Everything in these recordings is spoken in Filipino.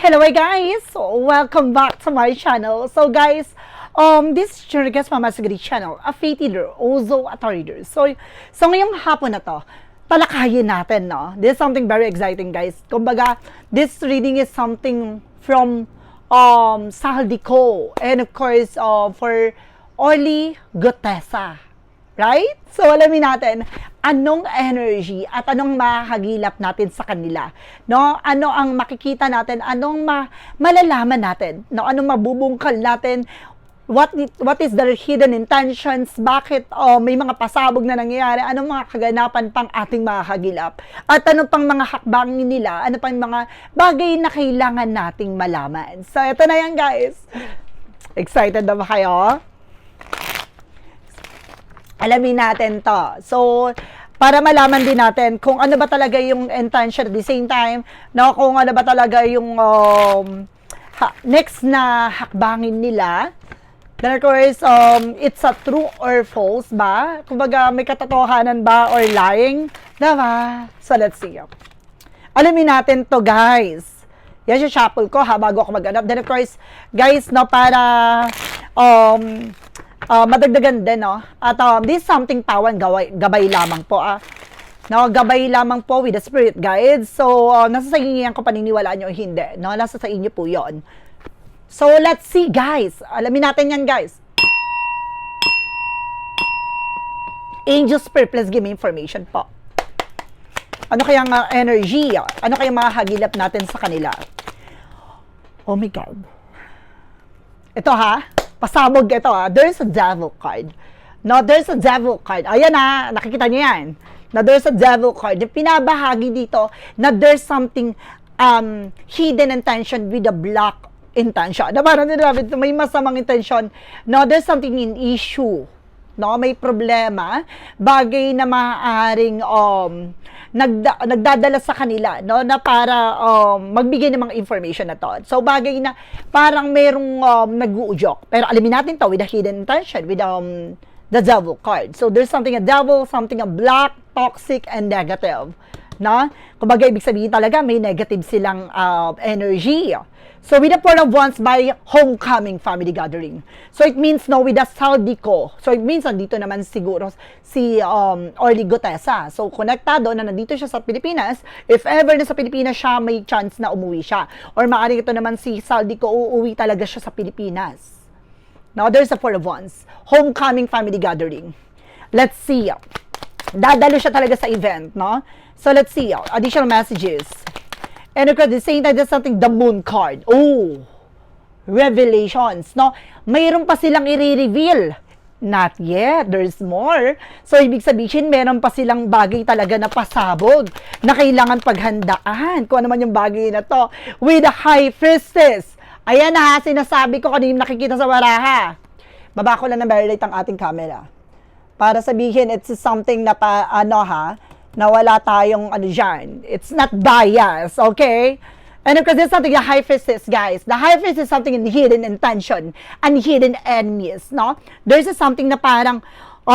Hello guys! Welcome back to my channel. So guys, this is your guest Mama Sigrid channel, a faith healer, also a tarot reader. So ngayong hapon na to, talakayin natin, no? This is something very exciting, guys. Kumbaga, this reading is something from Saldico and of course for Orly Gutesa. Right? So, alamin natin anong energy at anong mahagilap natin sa kanila. No? Ano ang makikita natin, anong malalaman natin, no? Anong mabubungkal natin, what is their hidden intentions, bakit may mga pasabog na nangyayari, anong mga kaganapan pang ating mahagilap, at ano pang mga hakbangin nila, ano pang mga bagay na kailangan nating malaman. So, ito na yan, guys. Excited na ba kayo? Alamin natin to. So, para malaman din natin kung ano ba talaga yung intention at the same time, no, kung ano ba talaga yung next na hakbangin nila. Then of course, it's a true or false ba? Kumbaga, may katotohanan ba or lying? Diba? So, let's see. Alamin natin to, guys. Yan yung shuffle ko ha, bago ako mag-anap. Then of course, guys, no, para madagdagan din, no? At this is something tawan gabay lamang po, no? Gabay lamang po with the spirit guides. So, nasa sa inyo yan kung paniniwalaan nyo o hindi, no? Nasa sa inyo po yon. So, let's see, guys. Alamin natin yan, guys. Angel Spirit, please give me information po. Ano kayang energy? Ano kayang mahagilap natin sa kanila? Oh my God. Ito, ha? Pasabog ito, ha? There's a devil card. No, there's a devil card. Ayan, ha? Nakikita niyo yan. Na there's a devil card. Yung pinabahagi dito na there's something hidden intention with a black intention. Na parang may masamang intention. No, there's something in issue. No, may problema. Bagay na maaaring nagdadala sa kanila, no, na para magbigay ng mga information na to. So, bagay na parang merong nag-uudyok. Pero alamin natin to with a hidden intention, with the devil card. So, there's something a devil, something a black, toxic, and negative. No? Kumbaga, ibig sabihin talaga, may negative silang energy. So, with the Four of Wands by Homecoming Family Gathering. So, it means, no, with the Saldico. So, it means, nandito naman siguro si Orly Gutesa. So, konektado na nandito siya sa Pilipinas. If ever na sa Pilipinas siya, may chance na umuwi siya. Or maaaring ito naman si Saldico, uuwi talaga siya sa Pilipinas. Now, there's the Four of Wands. Homecoming Family Gathering. Let's see. Dadalo siya talaga sa event, no? So, let's see. Additional messages. And of course, the same time, there's something, the Moon card. Oh, revelations, no? Mayroon pa silang i-reveal. Not yet, there's more. So, ibig sabihin, meron pa silang bagay talaga na pasabog na kailangan paghandaan. Kung ano man yung bagay na to. With the High Priestess. Ayan na, sinasabi ko kanina nakikita sa baraha. Baba ko lang na light ang ating camera. Para sabihin, it's something na na wala tayong dyan. It's not bias, okay? And of course, there's something, the High Priestess, guys. The High Priestess is something in hidden intention and hidden enemies, no? There's something na parang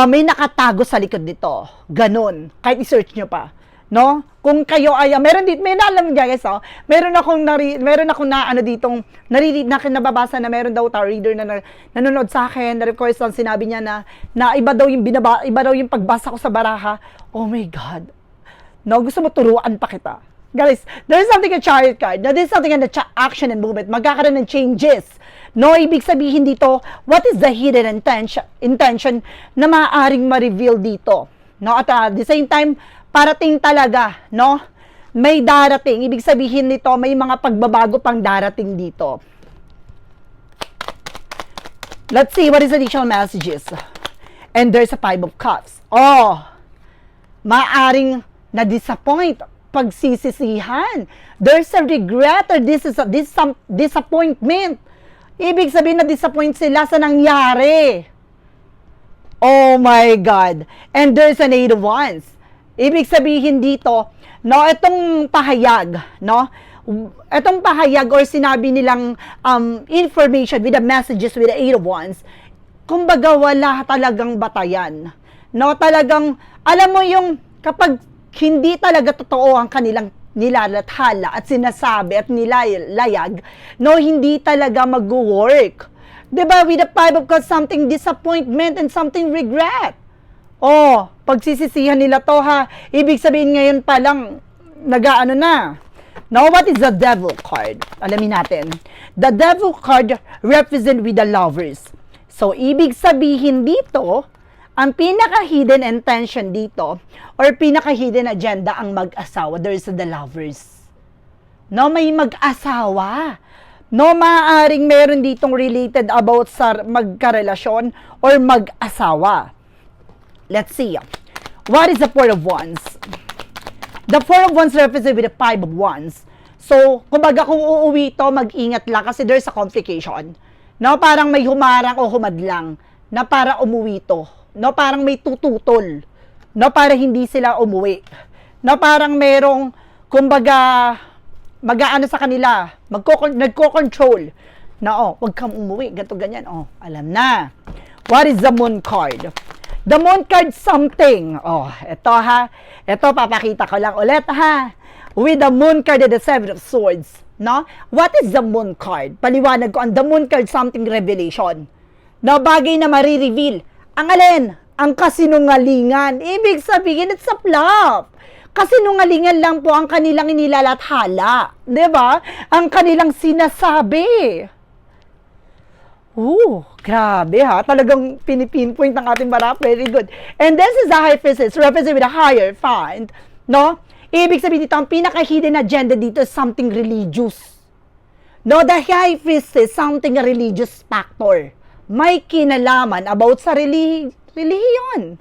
may nakatago sa likod nito. Ganun. Kahit i-search nyo pa. No? Kung kayo ay, may alam niya, guys, meron akong nababasa na meron daw tarot reader na nanonood sa akin, na of course, sinabi niya na iba daw yung pagbasa ko sa baraha. Oh my God. No, gusto mo turuan pa kita. Guys, there's something a Chariot card. Now, there's something in the action and movement. Magkakaroon ng changes. No, ibig sabihin dito, what is the hidden intention na maaaring ma-reveal dito? No, at the same time, parating talaga, no? May darating. Ibig sabihin nito, may mga pagbabago pang darating dito. Let's see what is additional messages. And there's a Five of Cups. Oh, maaring na-disappoint, pagsisisihan. There's a regret or this is some disappointment. Ibig sabihin na-disappoint sila sa nangyari. Oh my God. And there's an Eight of Wands. Ibig sabihin dito, no, itong pahayag, no, itong pahayag or sinabi nilang information with the messages with the Eight of Wands, kumbaga wala talagang batayan. No, talagang, alam mo yung kapag hindi talaga totoo ang kanilang nilalathala at sinasabi at nilayag, no, hindi talaga mag-work. Diba? With the Five of Cups, something disappointment and something regret. Oh, pagsisisihan nila to ha. Ibig sabihin ngayon pa lang, nag-ano na. Now, what is the Devil card? Alamin natin. The Devil card represent with the Lovers. So, ibig sabihin dito, ang pinaka-hidden intention dito, or pinaka-hidden agenda ang mag-asawa, there is the Lovers. No, may mag-asawa. No, maaaring meron ditong related about sa magkarelasyon or mag-asawa. Let's see. What is the Four of Wands? The Four of Wands represent with the Five of Wands. So, kumbaga kung uuwi ito, mag-ingat lang kasi there's a complication. No, parang may humarang o humadlang na para umuwi ito. No, parang may tututol. No, para hindi sila umuwi. No, parang merong, kumbaga, mag-aano sa kanila, nagko-control. Na, oh, wag kang umuwi, ganito, ganyan. Oh, alam na. What is the Moon card? The Moon card something. Oh, ito ha. Ito, papakita ko lang ulit ha. With the Moon card and the Seven of Swords. No? What is the Moon card? Paliwanag ko, ang the Moon card something revelation. No, bagay na marireveal. Ang alin? Ang kasinungalingan. Ibig sabihin, it's a flop. Kasinungalingan lang po ang kanilang inilalathala. Diba? Ang kanilang sinasabi. Grabe ha. Talagang pinipinpoint ng ating barap. Very good. And this is the High Priestess, represented with a higher find. No? Ibig sabihin dito, ang pinaka-hidden agenda dito is something religious. No, the High Priestess, something religious factor. May kinalaman about sa relihiyon.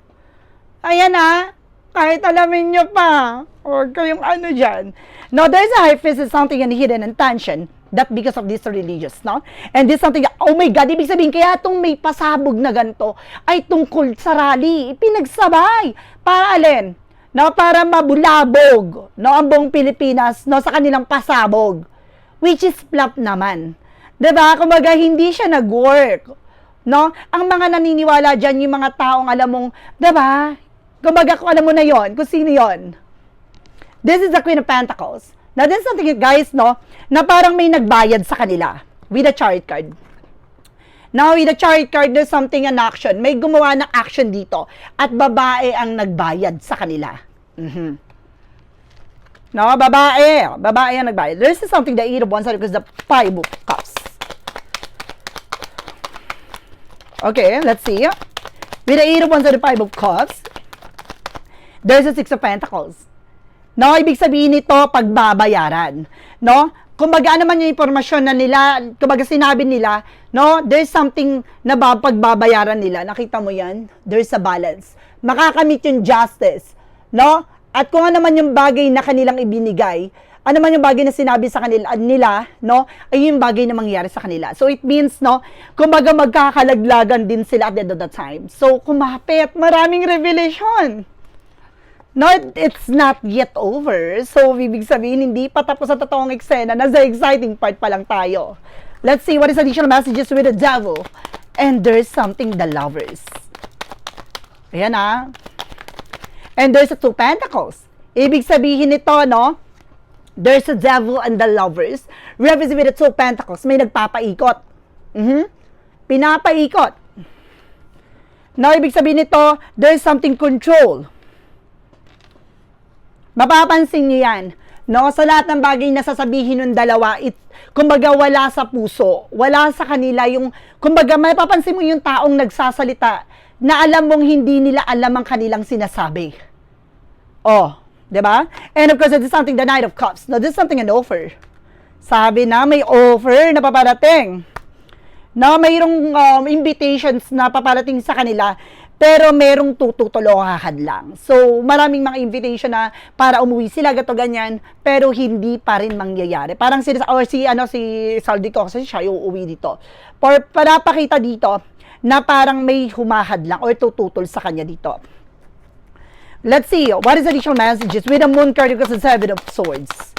Ayan ha. Kahit alamin nyo pa. Huwag kayong ano dyan. No, there's a High Priestess, something in hidden intention. That because of this religious, no? And this something, oh my God, ibig sabihin, kaya itong may pasabog na ganito ay tungkol sa rally. Pinagsabay. Para alin? No, para mabulabog, no, ang buong Pilipinas, no, sa kanilang pasabog. Which is flop naman. Diba? Kumbaga, hindi siya nag-work. No? Ang mga naniniwala dyan, yung mga taong alam mong, diba? Kumbaga, kung alam mo na yon, kung sino yon. This is the Queen of Pentacles. Now, this is something, guys, no, na parang may nagbayad sa kanila with a chariot card. Now, with the chariot card, there's something in action. May gumawa ng action dito. At babae ang nagbayad sa kanila. No, babae. Babae ang nagbayad. There's something, the Eight of Wands, because the Five of Cups. Okay, let's see. With the Eight of Wands and the Five of Cups, there's a Six of Pentacles. No, ibig sabihin nito, pagbabayaran. No? Kumbaga, ano man yung impormasyon na nila, kumbaga sinabi nila, no, there's something na pagbabayaran nila. Nakita mo yan? There's a balance. Makakamit yung justice. No? At kung ano man yung bagay na kanilang ibinigay, ano man yung bagay na sinabi sa nila, no, ay yung bagay na mangyayari sa kanila. So, it means, no, kumbaga magkakalaglagan din sila at the end of the time. So, kumapit, maraming revelation. No, it's not yet over. So, ibig sabihin, hindi pa tapos sa totoong eksena. Nasa exciting part pa lang tayo. Let's see what is additional messages with the Devil. And there's something, the Lovers. Ayan ah. And there's a Two Pentacles. Ibig sabihin nito, no? There's a Devil and the Lovers. Represent with the Two Pentacles. May nagpapaikot. Pinapaikot. No, ibig sabihin nito, there's something control. Mapapansin niyo yan. No? Sa lahat ng bagay na sasabihin ng dalawa, kumbaga wala sa puso, wala sa kanila yung, kumbaga mapapansin mo yung taong nagsasalita na alam mong hindi nila alam ang kanilang sinasabi. Oh, di ba? And of course, this is something, the Knight of Cups. No, this is something, an offer. Sabi na, may offer na paparating. No, mayroong invitations na paparating sa kanila, pero merong tututulungan lang. So, maraming mga invitation na para umuwi sila, gato ganyan, pero hindi pa rin mangyayari. Parang si Saldi ko, kasi siya yung uuwi dito. Para pakita dito, na parang may humahad lang or tututol sa kanya dito. Let's see, what is additional messages with the Moon card because the Seven of Swords.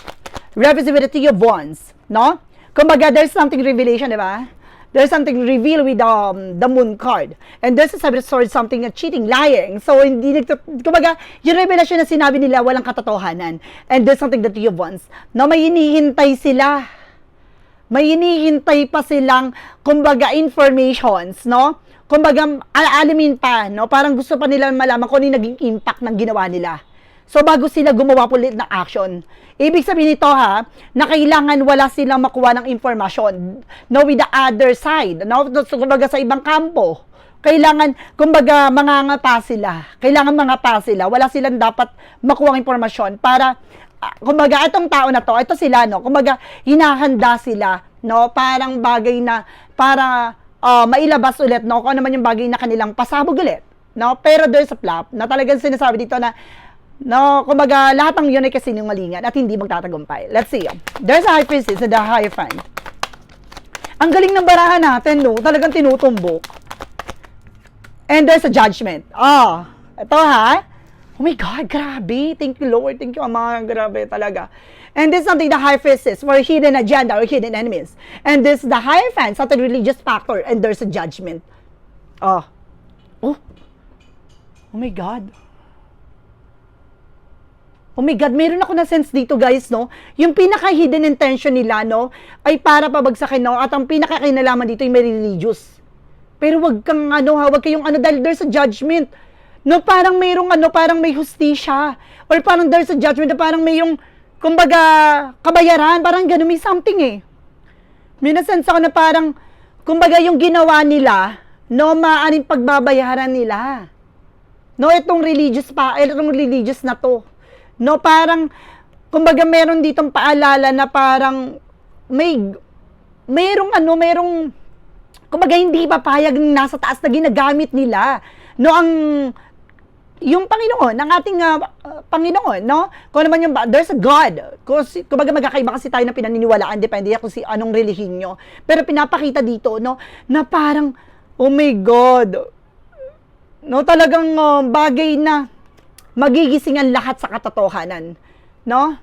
Representativity of Wands, no? Kumbaga, there's something revelation, di ba? There's something revealed with the moon card. And there's a seven of swords, something cheating, lying. So, hindi kumbaga, yung revelation na sinabi nila, walang katotohanan. And there's something that you want. No, may hinihintay sila. May hinihintay pa silang, kumbaga, informations, no? Kumbaga, alamin pa, no? Parang gusto pa nila malaman kung ano yung naging impact ng ginawa nila. So, bago sila gumawa po ulit ng action. Ibig sabihin nito ha, na kailangan wala silang makuha ng informasyon. No, with the other side. No? So, kumbaga sa ibang kampo. Kailangan, kumbaga, mangangapa sila. Kailangan mangapa sila. Wala silang dapat makuha ng informasyon para, kumbaga, itong tao na to, ito sila, no? Kumbaga, hinahanda sila, no? Parang bagay na, para mailabas ulit, no? Kung ano man yung bagay na kanilang pasabog ulit. No? Pero there's a flop na talagang sinasabi dito na, no, kumbaga, lahat ng yun ay kasinungalingan at hindi magtatagumpay. Let's see. There's a high priestess and a hierophant. Ang galing ng barahan natin, no? Talagang tinutumbok. And there's a judgment. Ito ha. Oh my God, grabe. Thank you, Lord. Thank you, Ama. Grabe talaga. And this is something the high priestess for hidden agenda or hidden enemies. And this is the hierophant, something religious factor. And there's a judgment. Oh my God. Oh my God, meron ako na sense dito guys, no? Yung pinaka-hidden intention nila, no? Ay para pabagsakin, no? At ang pinaka-kinalaman dito ay may religious. Pero wag kang, wag kayong, dahil there's a judgment. No, parang mayroong, parang may hustisya. Or parang there's a judgment na parang may yung, kumbaga, kabayaran. Parang gano'n, may something eh. May nasense ako na parang, kumbaga yung ginawa nila, no, maaaring pagbabayaran nila. No, itong religious na to. No, parang, kumbaga meron ditong paalala na parang, merong, kumbaga hindi papayag ng nasa taas na ginagamit nila. No, yung Panginoon, ang ating Panginoon, no? Kung naman yung, there's a God. Kumbaga magkakaiba kasi tayo na pinaniniwalaan, depende kung si anong relihiyon nyo. Pero pinapakita dito, no, na parang, oh my God, no, talagang bagay na, magigising ang lahat sa katotohanan. No?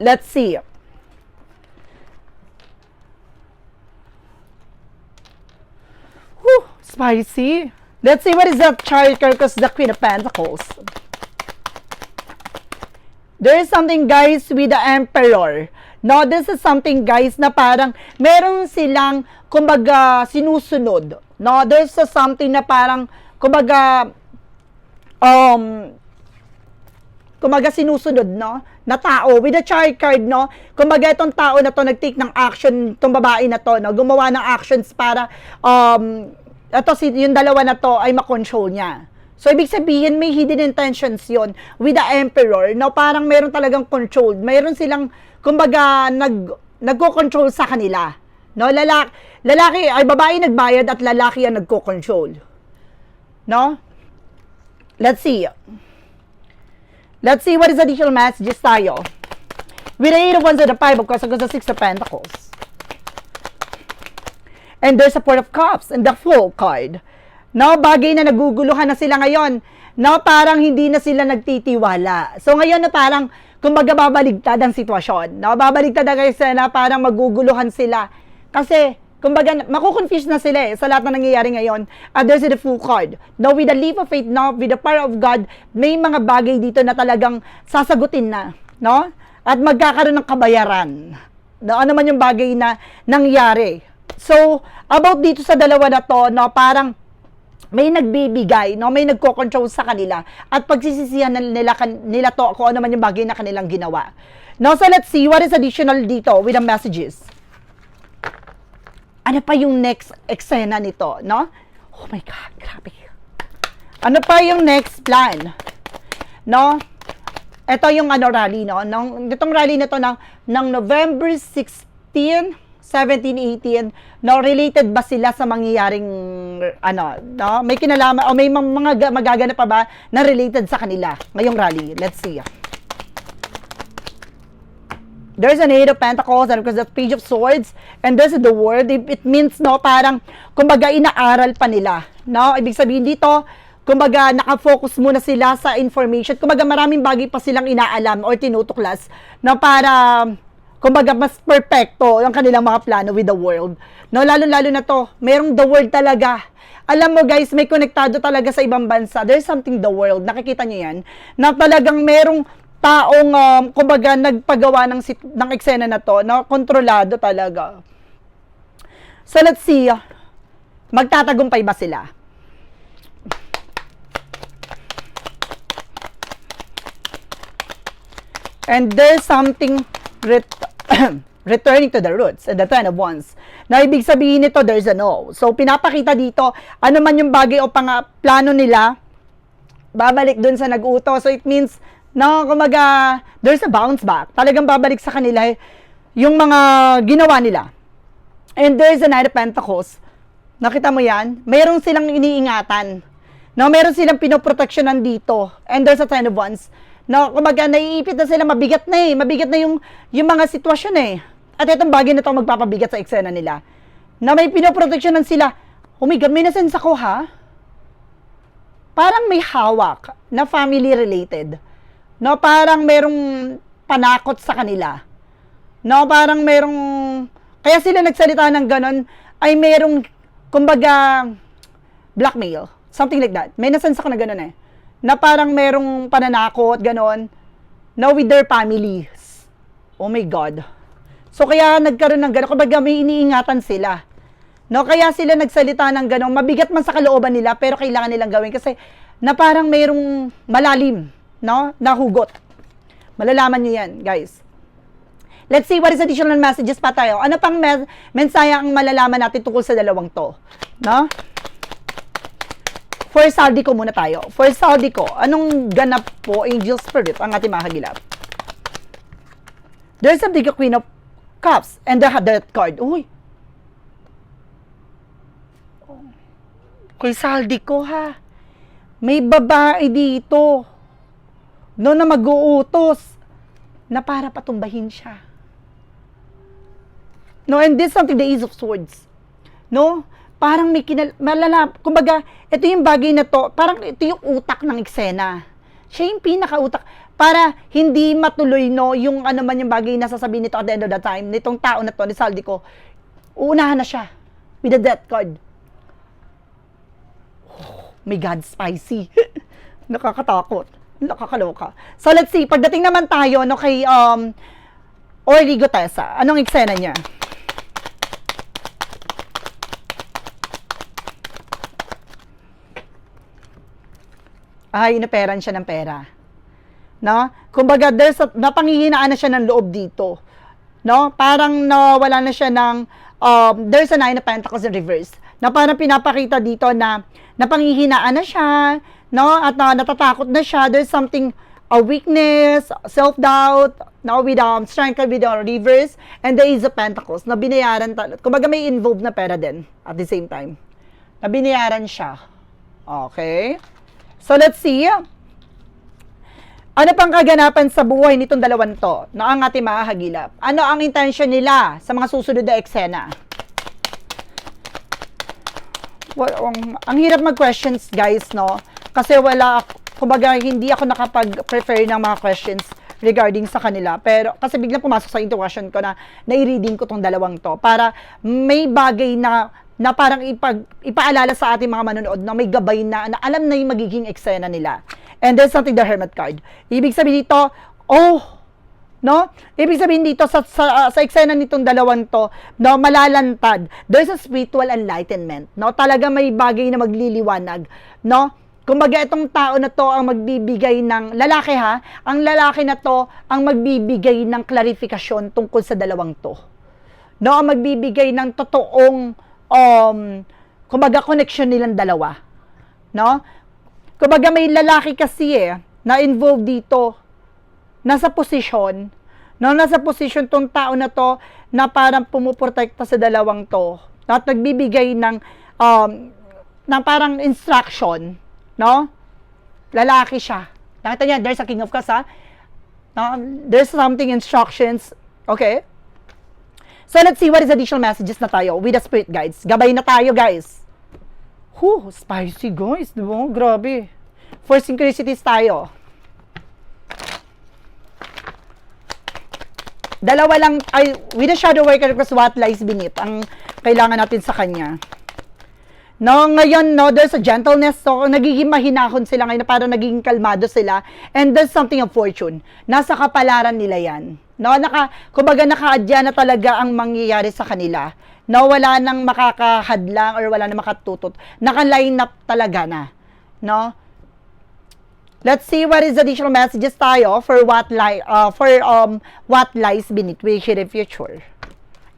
Let's see. Whew, spicy. Let's see what is that chariot because the Queen of Pentacles. There is something guys with the Emperor. No, this is something guys na parang meron silang kumbaga sinusunod. No, there's something na parang kumbaga kumbaga sinusunod, no, na tao with the chariot card, no, kumbaga itong tao na to nag-take ng action, itong babae na to, no, gumawa ng actions para yung dalawa na to ay makontrol niya. So ibig sabihin may hidden intentions yon with the Emperor, no, parang meron talagang control, meron silang kumbaga nagko-control sa kanila, no, lalaki ay babae nagbayad at lalaki ang nagko-control, no. Let's see what is additional messages tayo. With the 8 of Wands and the 5 of Cups, and the 6 of Pentacles. And there's a Four of Cups and the Fool card. No, bagay na naguguluhan na sila ngayon. No, parang hindi na sila nagtitiwala. So ngayon na parang, kumbaga babaligtad ang sitwasyon. No, babaligtad na kayo na parang maguguluhan sila. Kasi, kumbaga, makukonfuse na sila sa lahat na nangyayari ngayon. There's the Fool card. Now, with the leap of faith, no, with the power of God, may mga bagay dito na talagang sasagutin na, no? At magkakaroon ng kabayaran. No, ano man yung bagay na nangyari. So, about dito sa dalawa na to, no, parang may nagbibigay, no, may nagko-control sa kanila at pagsisisihan nila to kung ano man yung bagay na kanilang ginawa. Now, so let's see what is additional dito with the messages. Ano pa yung next eksena nito, no? Oh my God, grabe. Ano pa yung next plan? No? Ito yung rally, no? Itong rally na to ng November 16, 17, 18, no? Related ba sila sa mangyayaring, no? May kinalaman, o may mga magaganap pa ba na related sa kanila ngayong rally? Let's see. There's an 8 of Pentacles and the Page of Swords and there's the World. It means, no, parang, kumbaga, inaaral pa nila. No? Ibig sabihin dito, kumbaga, nakafocus muna sila sa information. Kumbaga, maraming bagay pa silang inaalam or tinutuklas na para, kumbaga, mas perfecto yung kanilang mga plano with the world. No, lalo-lalo na to, merong the world talaga. Alam mo guys, may konektado talaga sa ibang bansa. There's something the world. Nakikita niyo yan? Na talagang merong taong, kumbaga, nagpagawa ng eksena na to, na kontrolado talaga. So, let's see. Magtatagumpay ba sila? And there's something returning to the roots and the Ten of Wands. Na ibig sabihin nito, there's a no. So, pinapakita dito, ano man yung bagay o plano nila, babalik dun sa nag-uto. So, it means, no, kumaga, there's a bounce back. Talagang babalik sa kanila yung mga ginawa nila. And there's a Knight of Pentacles. Nakita mo yan? Meron silang iniingatan. No, meron silang pinoproteksyonan dito. And there's a Ten of Wands. No, kumaga, naiipit na sila, mabigat na eh. Mabigat na yung mga sitwasyon eh. At itong bagay na ito magpapabigat sa eksena nila. Na may pinoproteksyonan sila. Oh my God, may nasense ako ha? Parang may hawak na family related. No, parang merong panakot sa kanila. No, parang merong, kaya sila nagsalita ng ganon, ay merong, kumbaga, blackmail. Something like that. May nasense ako na ganon eh. Na parang merong pananakot, ganon, na with their families. Oh my God. So, kaya nagkaroon ng ganon, kumbaga may iniingatan sila. No, kaya sila nagsalita ng ganon, mabigat man sa kalooban nila, pero kailangan nilang gawin kasi, na parang merong malalim, no, na hugot. Malalaman nyo yan, guys. Let's see what is additional messages pa tayo. Ano pang mensahe ang malalaman natin tungkol sa dalawang to? No? For Saldico muna tayo. For Saldico, anong ganap po, Angel Spirit, ang ating mahagilap? There's something a Queen of Cups and the Death card. Uy! Kay Saldico ha. May babae dito. No, na mag-uutos na para patumbahin siya. No, and this something, the Ace of Swords. No? Parang may kumbaga, ito yung bagay na to, parang ito yung utak ng eksena. Siya yung pinaka-utak. Para hindi matuloy, no, yung ano man yung bagay na sasabihin nito at the end of the time, nitong tao na to, ni Saldico, uunahan na siya with the Death card. Oh, my God, spicy. Nakakatakot. Nakakaloka. So, let's see. Pagdating naman tayo, no, kay Orly Gutesa, anong eksena niya? Ay, inaperan siya ng pera. No? Kumbaga, napanghihinaan na siya ng loob dito. No? Parang nawala na siya ng, there's a Nine of Pentacles in reverse. Na parang pinapakita dito na napanghihinaan na siya, no? At natatakot na siya. There's something, a weakness, self-doubt, no? With strength with the reverse, and the Ace of Pentacles, na binayaran talaga. Kumbaga, may involved na pera din at the same time. Na binayaran siya. Okay? So, let's see. Ano pang kaganapan sa buhay nitong dalawang to na ang ating mahahagilap? Ano ang intention nila sa mga susunod na eksena? Well, ang hirap mag-questions, guys, no? Kasi kumbaga, hindi ako nakapag-prefer ng mga questions regarding sa kanila. Pero, kasi biglang pumasok sa intuition ko na nai-reading ko tong dalawang to para may bagay na parang ipaalala sa ating mga manonood na may gabay na alam na yung magiging eksena nila. And there's something, the Hermit card. Ibig sabihin dito, no? Ibig sabihin dito, sa eksena nitong dalawang to, no, malalantad. There's a spiritual enlightenment, no? Talaga may bagay na magliliwanag, no? Kumbaga, itong tao na to ang magbibigay ng, lalaki ha, ang lalaki na to ang magbibigay ng klarifikasyon tungkol sa dalawang to. No? Ang magbibigay ng totoong kumbaga, connection nilang dalawa. No? Kumbaga, may lalaki kasi na involved dito, nasa posisyon, no? Nasa posisyon tong tao na to, na parang pumuprotekta sa dalawang to, at nagbibigay ng parang instruction, no? Lalaki siya. Nakita niya, there's a King of Cups, ha? No? There's something instructions, okay? So, let's see what is additional messages na tayo with the spirit guides. Gabay na tayo, guys. Spicy, guys. Diba? Grabe. For synchronicities tayo. Dalawa lang, ay, with a shadow worker, because what lies beneath, ang kailangan natin sa kanya. No, ngayon, no, there's a gentleness, so nagiging mahinahon sila ngayon, para nagiging kalmado sila, and there's something of fortune. Nasa kapalaran nila yan. No, kumbaga nakaadya na talaga ang mangyayari sa kanila. No, wala nang makakahadlang or wala nang makatutot. Naka-line up talaga na. No? Let's see what is additional messages tayo for what lies beneath we hear the future.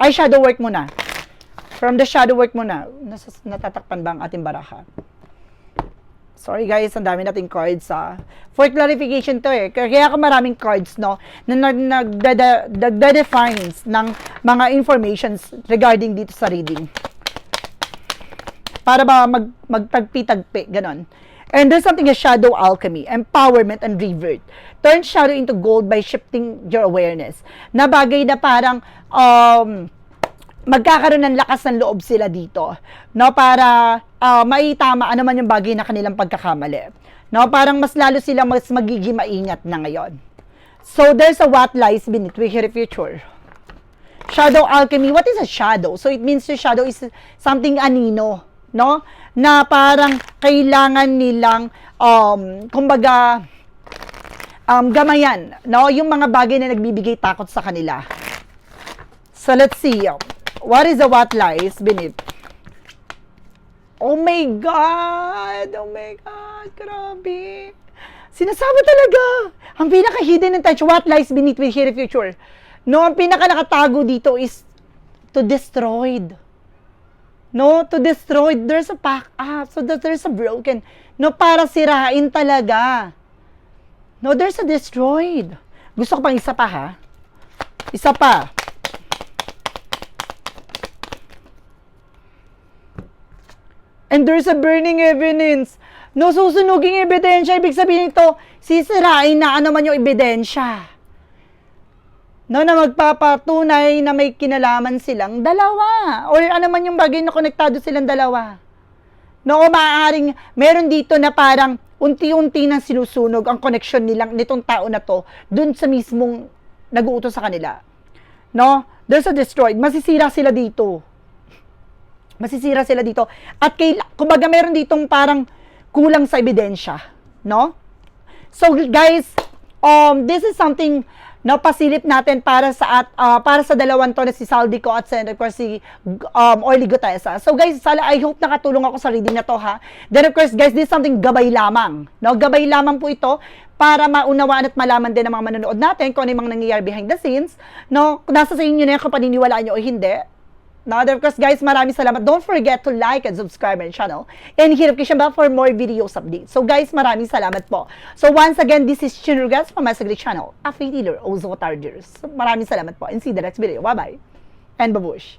Ay, shadow work muna. From the shadow work muna. Natatakpan ba ang ating baraha? Sorry guys, ang dami nating cards For clarification to kaya ako maraming cards, no, na nagde-defines ng mga informations regarding dito sa reading. Para ba magtagpi-tagpi, ganon. And there's something as shadow alchemy, empowerment and revert. Turn shadow into gold by shifting your awareness. Na bagay na parang magkakaroon ng lakas ng loob sila dito, no, para maitama ano man yung bagay na kanilang pagkakamali. No, parang mas lalo silang mas magiging maingat na ngayon. So there's a what lies beneath we hear the future. Shadow alchemy, what is a shadow? So it means the shadow is something anino, no? Na parang kailangan nilang kumbaga gamayan, no? Yung mga bagay na nagbibigay takot sa kanila. So let's see. What is the what lies beneath? Oh my God! Oh my God! Grabe! Sinasabi talaga! Ang pinaka-hidden intention, what lies beneath we hear the future. No, ang pinaka-nakatago dito is to destroy. No, to destroy. There's a pack up. So there's a broken. No, para sirain talaga. No, there's a destroyed. Gusto ko pang isa pa, ha? Isa pa. And there's a burning evidence. No, susunuging ebidensya. Ibig sabihin ito, sisirain na ano man yung ebidensya. No, na magpapatunay na may kinalaman silang dalawa. Or ano man yung bagay na konektado silang dalawa. No, o maaaring meron dito na parang unti-unti nang sinusunog ang connection nilang nitong tao na to dun sa mismong nag-uutos sa kanila. No, there's a destroyed. Masisira sila dito. Masisira sila dito. At kumbaga meron ditong parang kulang sa ebidensya, no? So guys, this is something na pasilip natin para sa dalawang to na si Saldico at of course si Orly Gutesa. So guys, I hope nakatulong ako sa reading na to, ha. Then of course guys, this is something gabay lamang, no? Gabay lamang po ito para maunawaan at malaman din ng mga manonood natin kung ano yung mga nangyayari behind the scenes, no? Nasa sa inyo na yan kung paniniwalaan nyo o hindi. Now, of course, guys, maraming salamat. Don't forget to like and subscribe my channel and hit notification bell for more videos updates. So, guys, maraming salamat po. So, once again, this is Chinrugas from my Saglit channel, a faith healer, also Tardiers. So, maraming salamat po and see you the next video. Bye-bye and babush.